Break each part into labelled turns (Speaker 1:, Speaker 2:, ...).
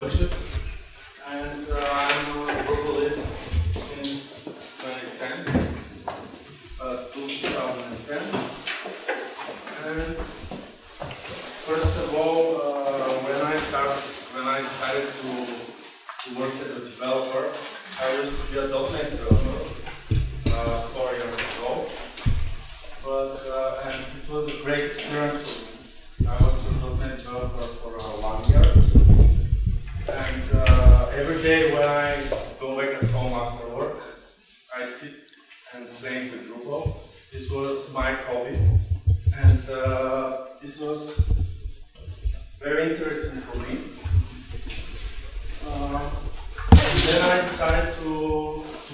Speaker 1: Boychev, and I'm a Drupalist since 2010, 2010. And first of all, when I decided to work as a developer, I used to be a .NET developer 4 years ago. And it was a great experience for me. I was a .NET developer for 1 year. And every day when I go back at home after work, I sit and play with Drupal. This was my hobby, and this was very interesting for me. And then I decided to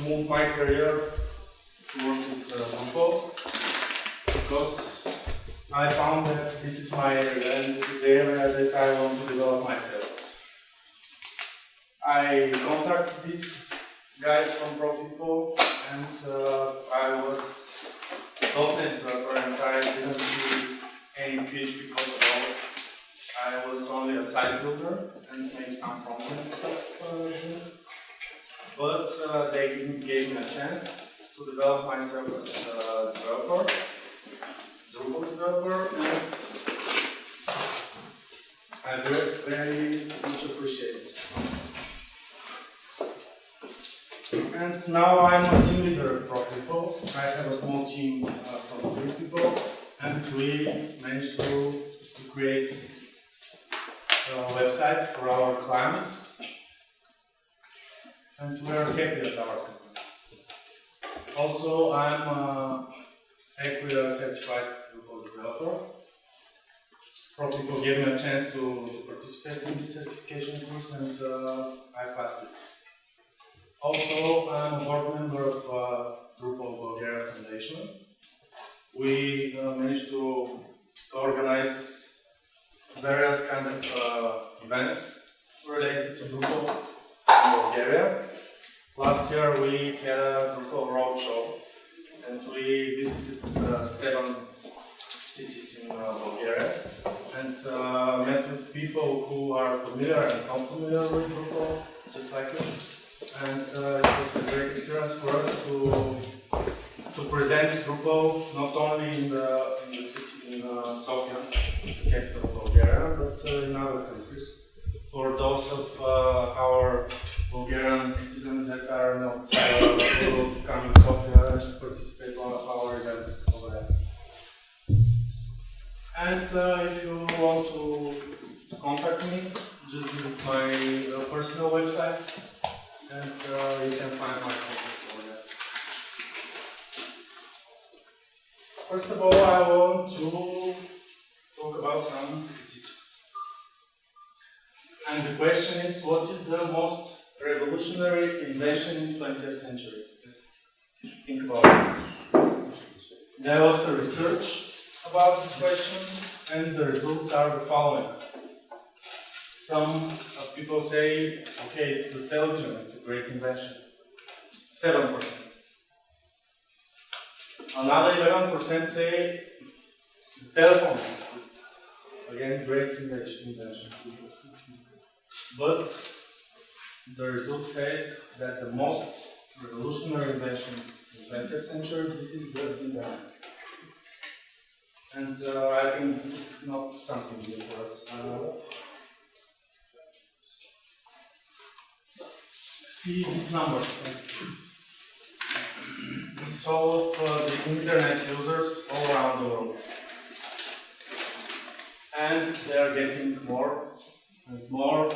Speaker 1: move my career to work with Drupal, because I found that this is my area and this is the area that I want to develop myself. I contacted these guys from ProPeople, and I was .NET developer, and I didn't do any PHP code at all. I was only a site builder and maybe some front-end stuff. But they gave me a chance to develop myself as a developer, Drupal developer, and I very much appreciate it. And now I'm a team leader at ProPeople. I have a small team from 3 people, and we managed to create websites for our clients, and we are happy at our company. Also, I'm a certified Drupal developer. ProPeople gave me a chance to participate in this certification course, and I passed it. Also, I'm a board member of Drupal Bulgaria Foundation. We managed to organize various kind of events related to Drupal in Bulgaria. Last year we had a Drupal roadshow, and we visited 7 cities in Bulgaria, and met with people who are familiar and unfamiliar with Drupal, just like you. And it was a great experience for us to present Drupal not only in the city in Sofia, the capital of Bulgaria, but in other countries. For those of our Bulgarian citizens that are not able to come in Sofia and participate in our events over there. And if you want to contact me, just visit my personal website, and you can find my contacts over there. First of all, I want to talk about some statistics. And the question is, what is the most revolutionary invention in 20th century? Think about it. There was a research about this question, and the results are the following. Some people say, okay, it's the television, it's a great invention. 7%. Another 11% say the telephone is, again, great invention. But the result says that the most revolutionary invention in the 20th century, this is the internet. And I think this is not something new for us. See these numbers. This is all of the internet users all around the world. And they are getting more and more.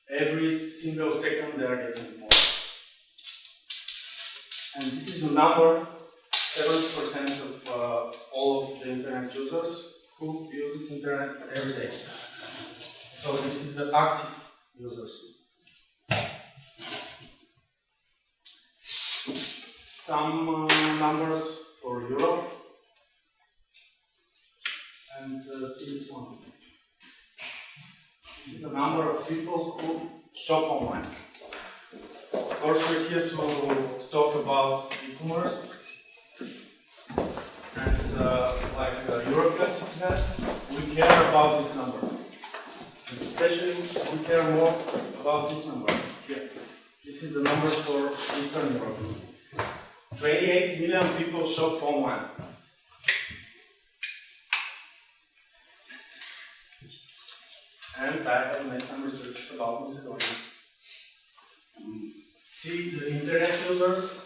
Speaker 1: Every single second they are getting more. And this is the number, 70% of all of the internet users who uses internet every day. So this is the active users. Some numbers for Europe, and see this one. This is the number of people who shop online. Of course, we're here to talk about e-commerce, and like European citizens, we care about this number. It's especially we care more about this number here. This is the numbers for Eastern Europe. 28 million people shop online. And I have made some research about Macedonia. See the internet users,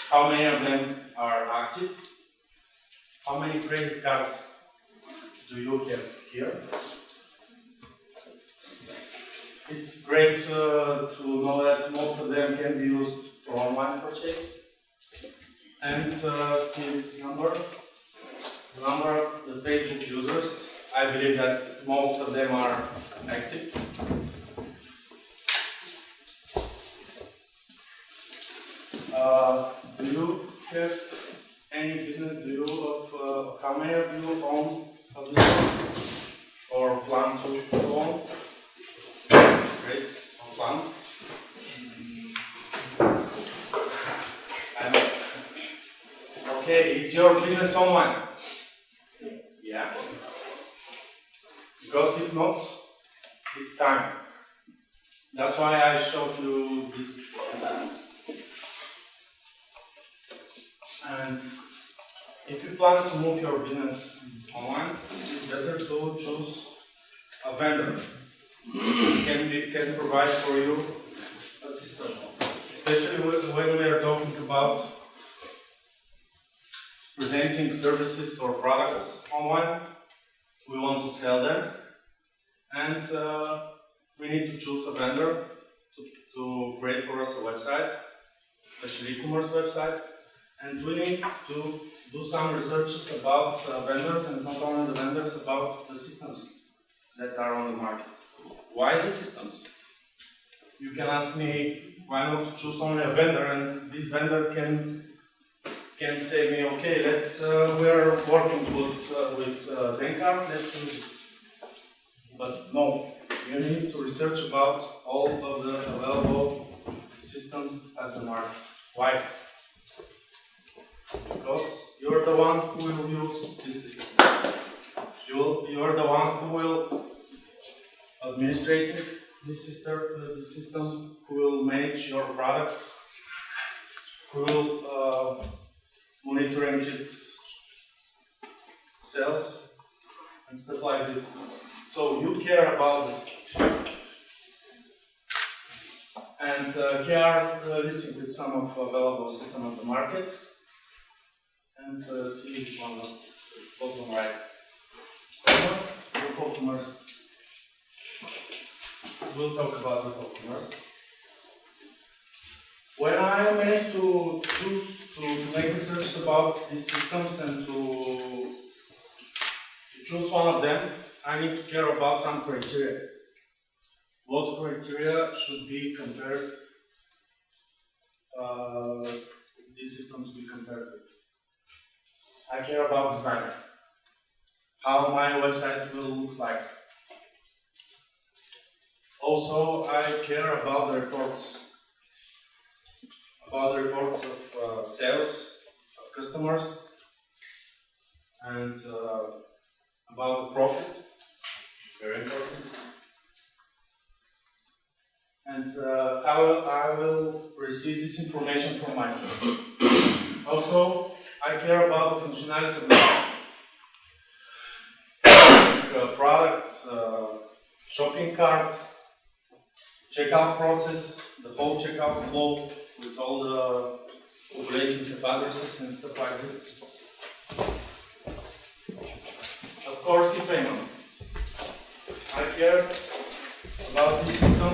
Speaker 1: how many of them are active, how many credit cards do you have here. It's great to know that most of them can be used for online purchase. And see this number, the number of the Facebook users. I believe that most of them are active. Do you have any business? Do you how many of you own a business or plan to own? Great, plan. Okay, is your business online? Yeah. Because if not, it's time. That's why I showed you this business. And if you plan to move your business online, it's better to choose a vendor who can provide for you a system. Especially when we are talking about presenting services or products online, we want to sell them, and we need to choose a vendor to create for us a website, especially e-commerce website, and we need to do some researches about vendors, and not only the vendors, about the systems that are on the market. Why the systems? You can ask me why not to choose only a vendor, and this vendor can say me, okay, let's we are working with Zencard, let's use it. But no, you need to research about all of the available systems at the market. Why? Because you're the one who will use this system. You're the one who will administrate this system, who will manage your products, who will monitoring its sales and stuff like this. So you care about this. And here are listed with some of available systems on the market. And see this one at bottom right. Drupal Commerce. We'll talk about Drupal Commerce. When I managed to choose to make research about these systems and to choose one of them, I need to care about some criteria. What criteria should be compared, this system to be compared with? I care about design, how my website will look like. Also, I care about the reports. About the reports of sales, of customers, and about the profit, very important. And how I will receive this information from myself. Also, I care about the functionality of the products, shopping cart, checkout process, the whole checkout flow, with all the populating addresses and stuff like this. Of course, e-payment. I care about this system.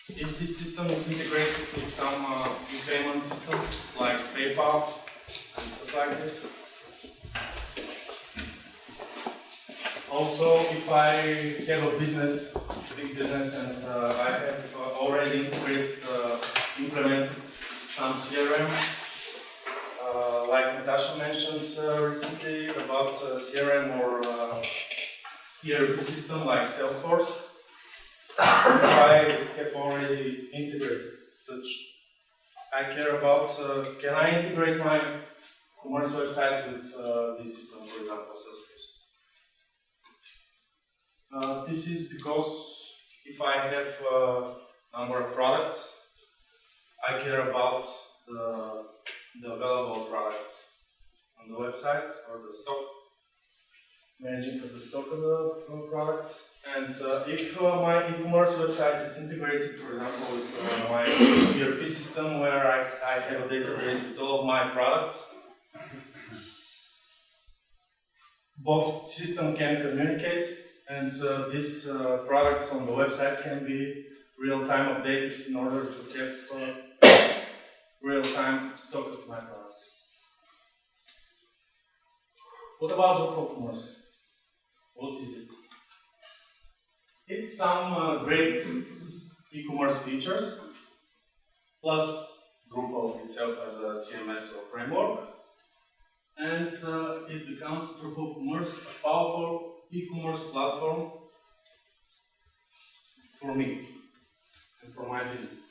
Speaker 1: If this system is integrated with some e-payment systems like PayPal and stuff like this. Also, if I have a business, big business, and I have already implemented some CRM, like Natasha mentioned recently about CRM or ERP system like Salesforce. I have already integrated such. I care about, can I integrate my commerce website with this system, for example, Salesforce? This is because if I have a number of products, I care about the available products on the website or the stock, managing of the stock of the products. And if my e-commerce website is integrated, for example, with my ERP system where I have a database with all of my products, both systems can communicate, and these products on the website can be real-time updated in order to have real-time stock of my products. What about Drupal Commerce? What is it? It's some great e-commerce features, plus Drupal itself as a CMS or framework, and it becomes Drupal Commerce a powerful e-commerce platform for me and for my business.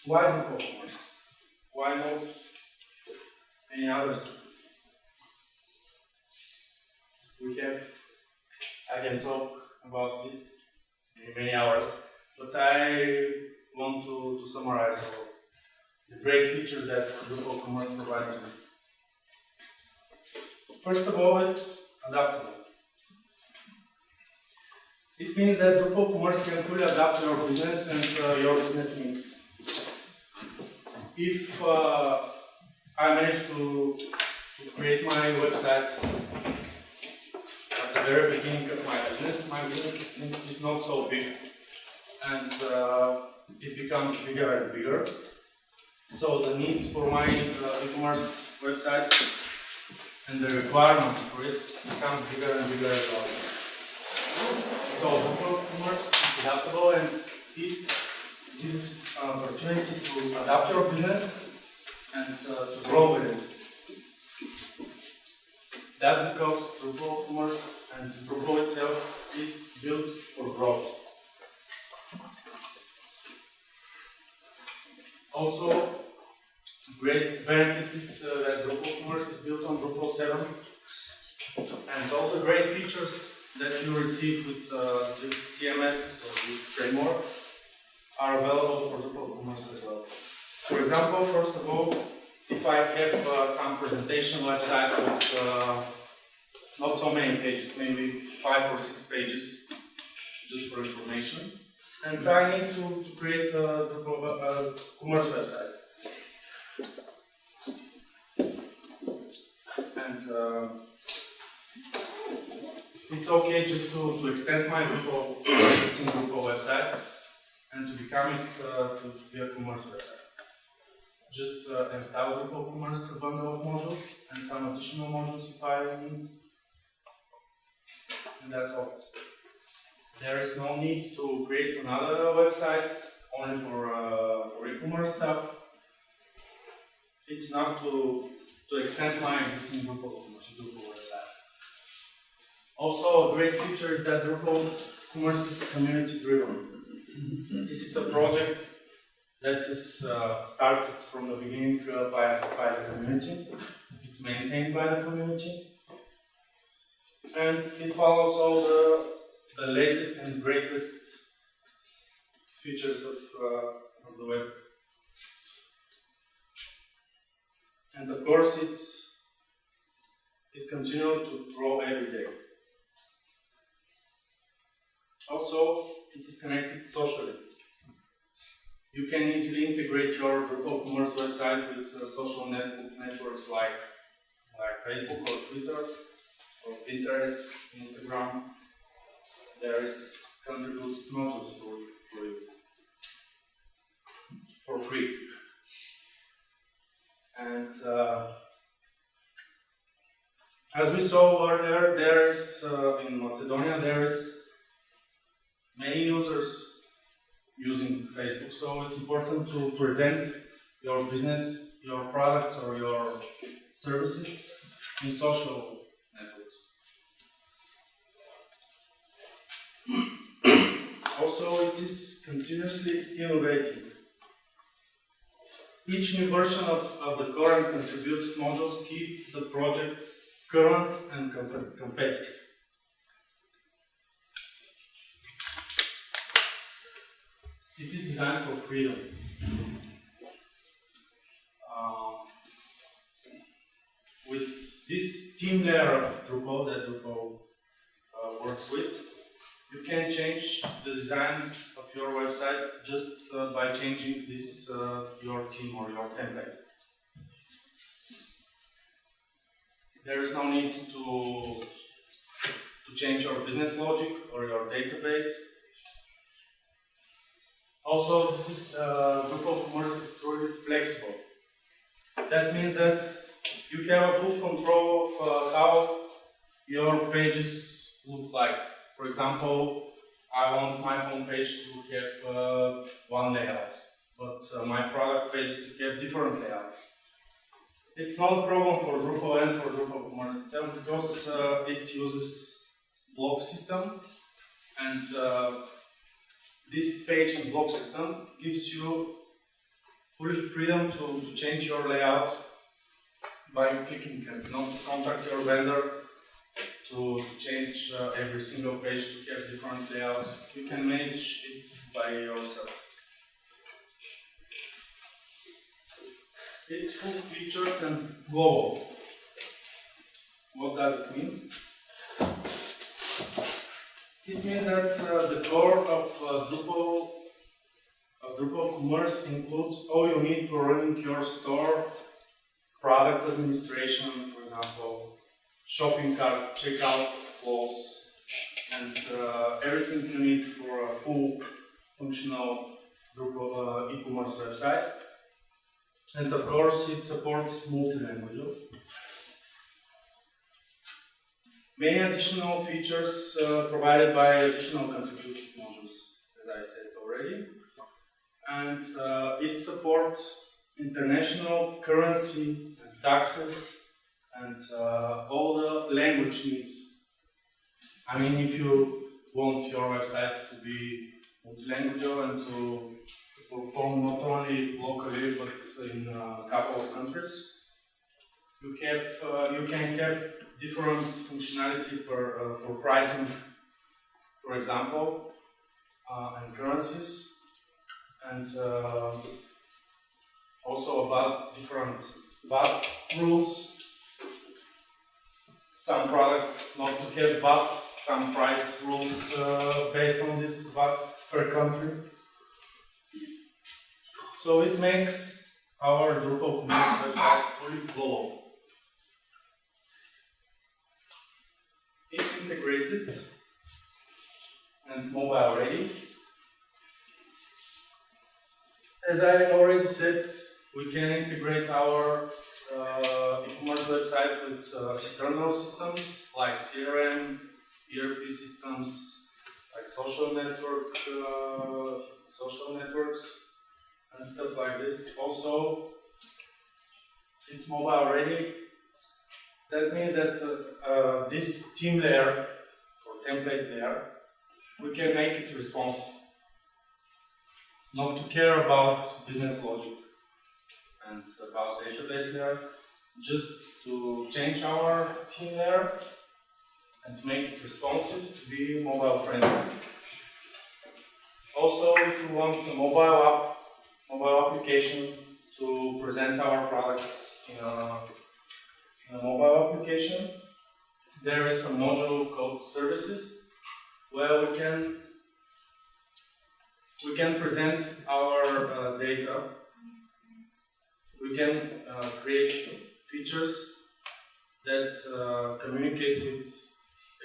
Speaker 1: Why Drupal Commerce? Why not any others? I can talk about this in many hours, but I want to summarize all the great features that Drupal Commerce provides. First of all, it's adaptable. It means that Drupal Commerce can fully adapt to your business and your business needs. If I manage to create my website at the very beginning of my business is not so big, and it becomes bigger and bigger. So the needs for my e-commerce websites and the requirements for it become bigger and bigger as well. So Drupal Commerce is adaptable, and it gives an opportunity to adapt your business and to grow with it. That's because Drupal Commerce and Drupal itself is built for growth. Also, great benefit is that Drupal Commerce is built on Drupal 7, and all the great features that you receive with this CMS or this framework are available for Drupal Commerce as well. For example, first of all, if I have some presentation website with not so many pages, maybe 5 or 6 pages, just for information, and I need to create a Drupal Commerce website. And it's okay just to extend my existing Drupal website and to become it to be a commerce website. Just install Drupal Commerce bundle of modules and some additional modules if I need. And that's all. There is no need to create another website only for e-commerce stuff. It's not to extend my existing Drupal website. Also, a great feature is that Drupal Commerce is community driven. This is a project that is started from the beginning by the community. It's maintained by the community. And it follows all the latest and greatest features of the web. And of course, it continues to grow every day. Also, it is connected socially. You can easily integrate your Drupal Commerce website with social networks like Facebook or Twitter or Pinterest, Instagram. There is contributed modules for you for free. And as we saw earlier, there is in Macedonia there is many users using Facebook, so it's important to present your business, your products, or your services in social networks. Also, it is continuously innovating. Each new version of the current contributed modules keep the project current and competitive. It is designed for freedom. With this theme layer of Drupal that Drupal works with, you can change the design of your website just by changing this your theme or your template. There is no need to change your business logic or your database. Also, this is Drupal Commerce is truly flexible. That means that you have a full control of how your pages look like. For example, I want my homepage to have one layout, but my product pages to have different layouts. It's not a problem for Drupal and for Drupal Commerce itself because it uses block system, and this page and block system gives you full freedom to change your layout by clicking and not to contact your vendor to change every single page to have different layouts. You can manage it by yourself. It's full featured and global. What does it mean? It means that the core of Drupal Commerce includes all you need for running your store, product administration, for example, shopping cart, checkout flows, and everything you need for a full functional Drupal e-commerce website. And of course, it supports multi-languages. Many additional features provided by additional contributed modules, as I said already. And it supports international currency and taxes and all the language needs. I mean, if you want your website to be multilingual and to perform not only locally but in a couple of countries, you can have different functionality for pricing, for example, and currencies, and also about different VAT rules. Some products not to have VAT, some price rules based on this VAT per country. So it makes our Drupal Commerce website fully global. It's integrated and mobile ready. As I already said, we can integrate our e-commerce website with external systems like CRM, ERP systems, like social networks, and stuff like this. Also, it's mobile ready. That means that this theme layer or template layer, we can make it responsive. Not to care about business logic and about database layer, just to change our theme layer and to make it responsive to be mobile friendly. Also, if you want a mobile application to present our products in a mobile application, there is a module called Services where we can present our data. We can create features that communicate with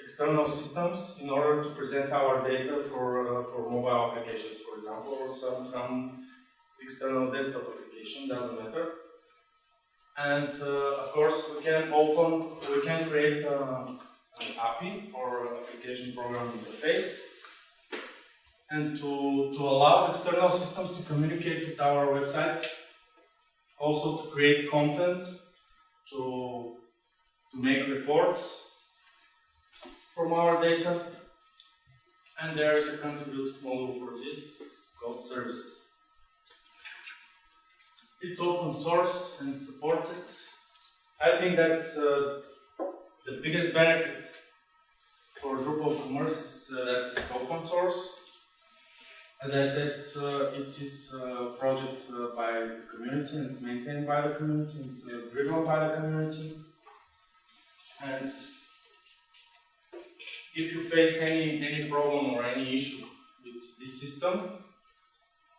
Speaker 1: external systems in order to present our data for mobile applications, for example, or some external desktop application, doesn't matter. And of course, we can create an API or application program interface, and to allow external systems to communicate with our website, also to create content, to make reports from our data, and there is a contributed module for this called Services. It's open source and supported. I think that the biggest benefit for Drupal Commerce is that it's open source. As I said, it is a project by the community and maintained by the community and driven by the community. And if you face any problem or any issue with this system,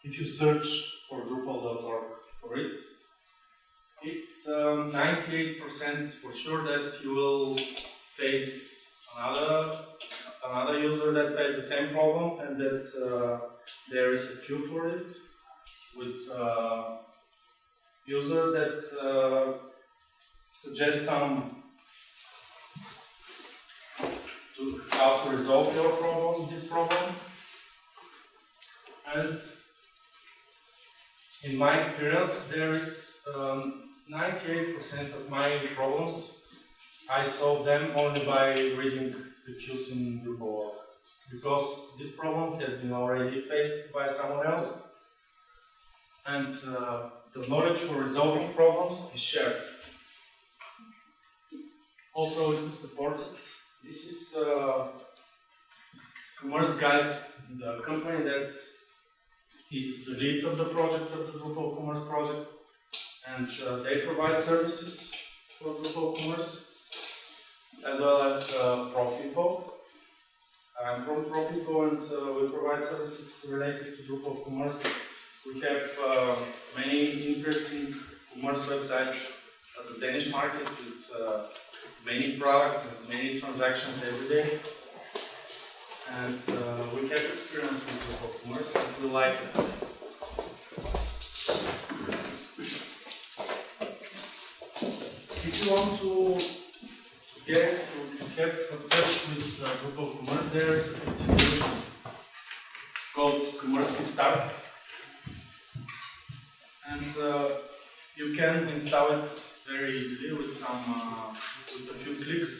Speaker 1: if you search for Drupal.org for it, it's 98% for sure that you will face another user that has the same problem, and that there is a queue for it with users that suggest how to resolve your problem, this problem. And in my experience, there is 98% of my problems, I solve them only by reading the queues in Drupal, because this problem has been already faced by someone else, and the knowledge for resolving problems is shared. Also, it is supported. This is Commerce guys, the company that is the lead of the project, of the Drupal Commerce project, and they provide services for Drupal Commerce, as well as ProPeople. I'm from ProPeople, and we provide services related to Drupal Commerce. We have many interesting commerce websites at the Danish market with many products and many transactions every day. And we have experience with Drupal Commerce, and we like it. If you want to have a touch with Drupal Commerce, there is a distribution called Commerce Kickstart, and you can install it very easily with with a few clicks,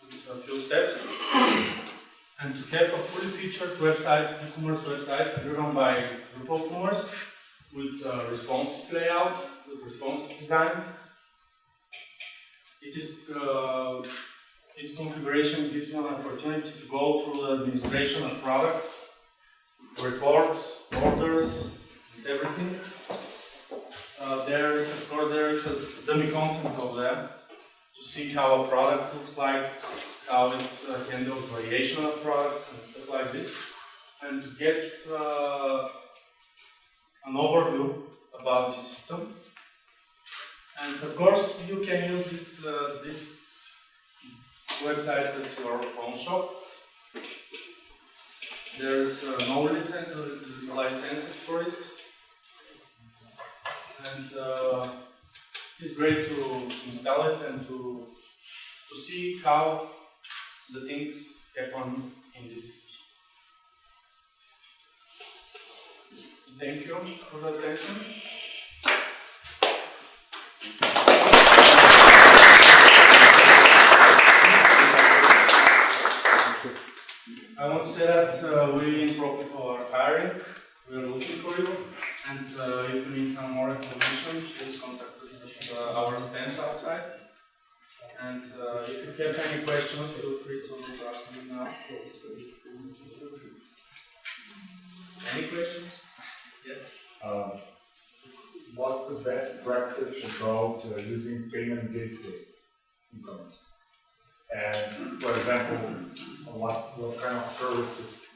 Speaker 1: with a few steps. And to have a fully featured website, e-commerce website driven by Drupal Commerce with responsive layout, with responsive design. Its configuration gives you an opportunity to go through the administration of products, reports, orders, and everything. There is a dummy content over there to see how a product looks like, how it handles variation of products and stuff like this, and to get an overview about the system. And of course, you can use this website as your own shop. There's no licenses for it, and it is great to install it and to see how the things happen in this system. Thank you for the attention. I want to say that we in ProPeople are hiring. We are looking for you, and if you need some more information, please contact us at our stand outside. And if you have any questions, feel free to ask me now. Any questions? Yes?
Speaker 2: What's the best practice about using payment gateways in commerce? And for example, what kind of services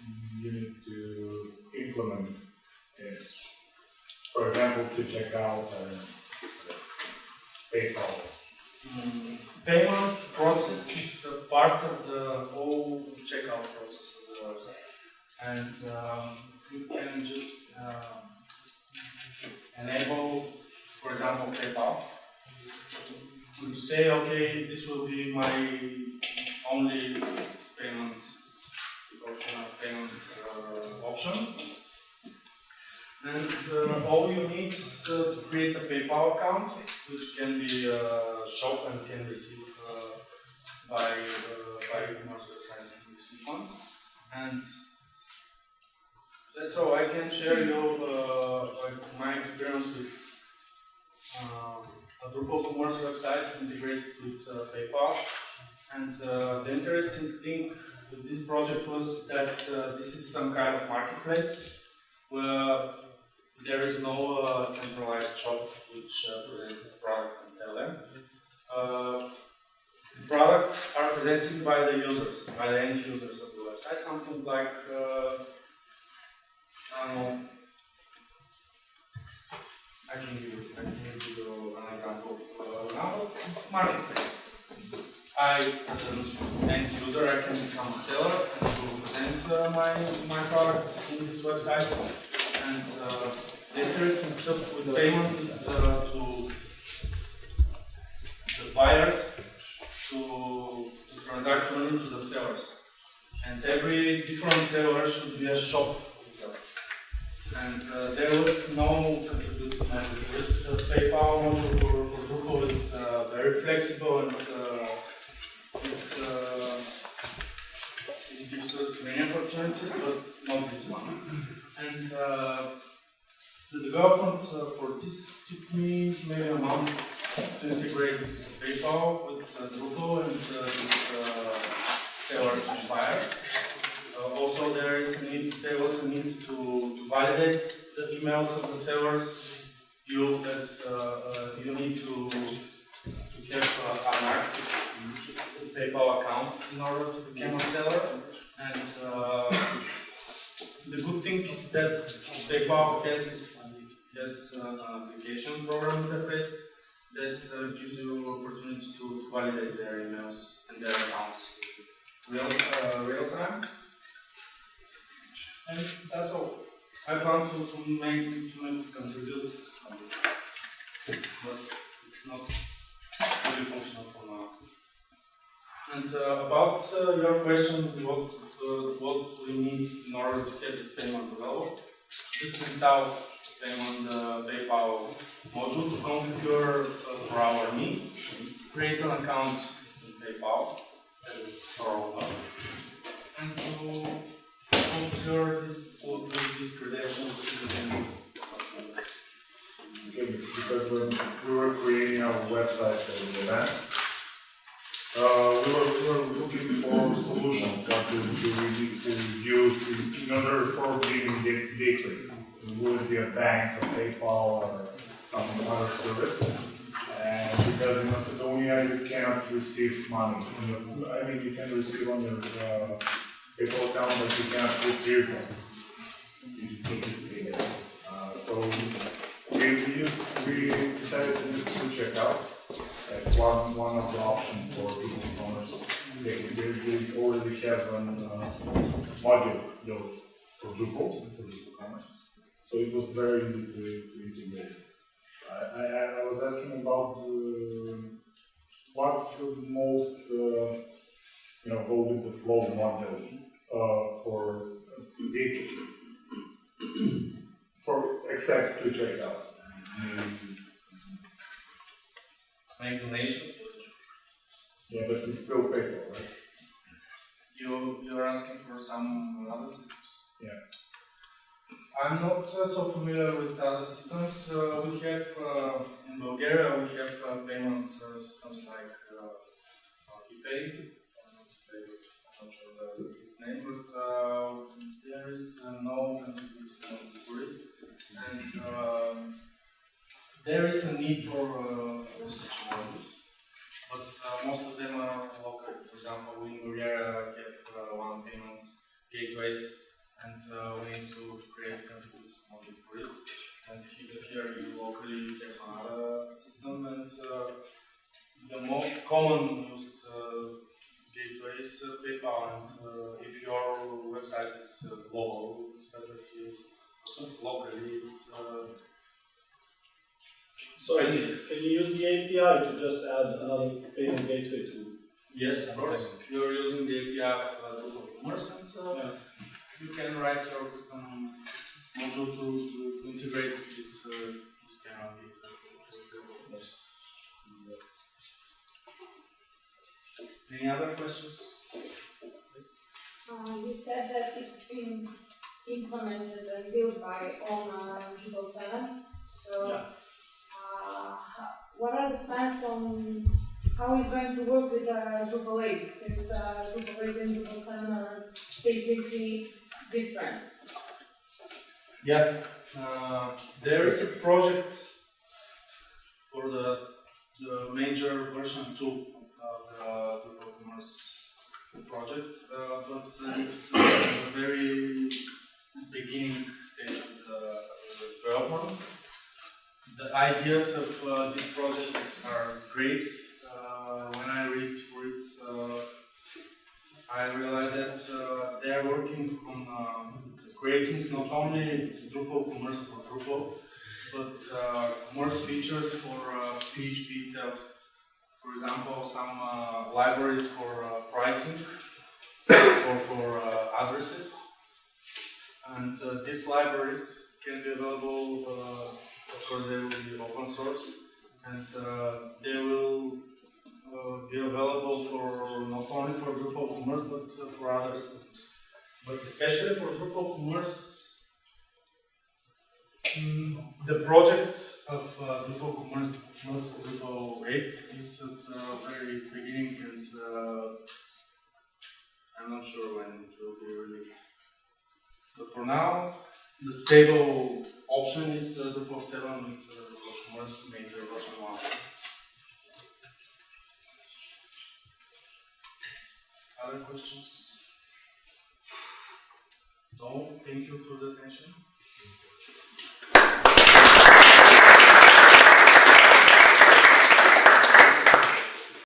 Speaker 2: you need to implement? For example, to check out PayPal.
Speaker 1: Payment process is a part of the whole checkout process of the website, and you can just enable, for example, PayPal, and to say, okay, this will be my only payment option, and all you need is to create a PayPal account, which can be a shop and can receive by e-commerce websites and receive funds. And that's all. I can share you my experience with a Drupal Commerce website integrated with PayPal. And the interesting thing with this project was that this is some kind of marketplace where there is no centralized shop which presents products and sell them. The products are presented by the users, by the end users of the website. Something like, I don't know, I can give you an example now. Marketplace. I, as an end user, I can become a seller and to present my products in this website. And the interesting stuff with payment is to the buyers to transact money to the sellers. And every different seller should be a shop itself. And there was no contributed method with PayPal module for Drupal is very flexible and it gives us many opportunities, but not this one. And the development for this took me maybe a month to integrate PayPal with Drupal and sellers and buyers. Also, there was a need to validate the emails of the sellers. You need to have an active PayPal account in order to become a seller. And the good thing is that PayPal has an application program interface that gives you opportunity to validate their emails and their accounts real time. And that's all. I plan to contribute, but it's not really functional for now. And about your question, what we need in order to get this payment developed, just install PayPal module to configure for our needs, create an account in PayPal as a store owner, and to configure these credentials within.
Speaker 2: Okay, because when we were creating our website for the event, we were looking for solutions. What do we need to use in order for being gateway? Would it be a bank, a PayPal, or some other service? And because in Macedonia you cannot receive money. You can receive on your PayPal account, but you cannot retrieve them. You take this data. So we decided to use checkout as one of the options for Drupal Commerce. They already have a module built for Drupal Commerce, so it was very easy to integrate. I was asking about what's the most go with the flow module for except to checkout.
Speaker 1: Make donations.
Speaker 2: Yeah, but it's still PayPal, right?
Speaker 1: You're asking for some other systems?
Speaker 2: Yeah.
Speaker 1: I'm not so familiar with other systems. We have in Bulgaria we have payment systems like ePay. I'm not sure its name, but there is no contribution for it, and there is a need for such modules, but most of them are local. For example, in Bulgaria we have one payment gateways, and we need to create a contribution module for it. And here you locally have another system, and the most common used gateway is PayPal, and if your website is global, it's better to use locally.
Speaker 3: So can you use the API to just add another payment gateway to?
Speaker 1: Yes, of course. You're using the API of Drupal Commerce, and you can write your custom module to integrate this payment gateway. Any other questions? Yes.
Speaker 4: You said that it's been implemented and built by on Drupal 7. So,
Speaker 1: Yeah.
Speaker 4: what are the plans on how it's going to work with Drupal 8, since Drupal 8 and Drupal 7 are basically different.
Speaker 1: Yeah, there is a project for the major version 2 of the Drupal Commerce project, but it's the very beginning stage of the development. The ideas of this project are great. When I read through it, I realized that they are working on creating not only Drupal Commerce for Drupal, but commerce features for PHP itself. For example, some libraries for pricing or for addresses. And these libraries can be available, of course they will be open source, and they will be available for not only for Drupal Commerce but for other systems. But especially for Drupal Commerce, the project of Drupal Commerce plus Drupal 8 is at the very beginning, and I'm not sure when it will be released. But for now, the stable option is Drupal 7 and Drupal Commerce major version 1. Other questions? No, thank you for the attention.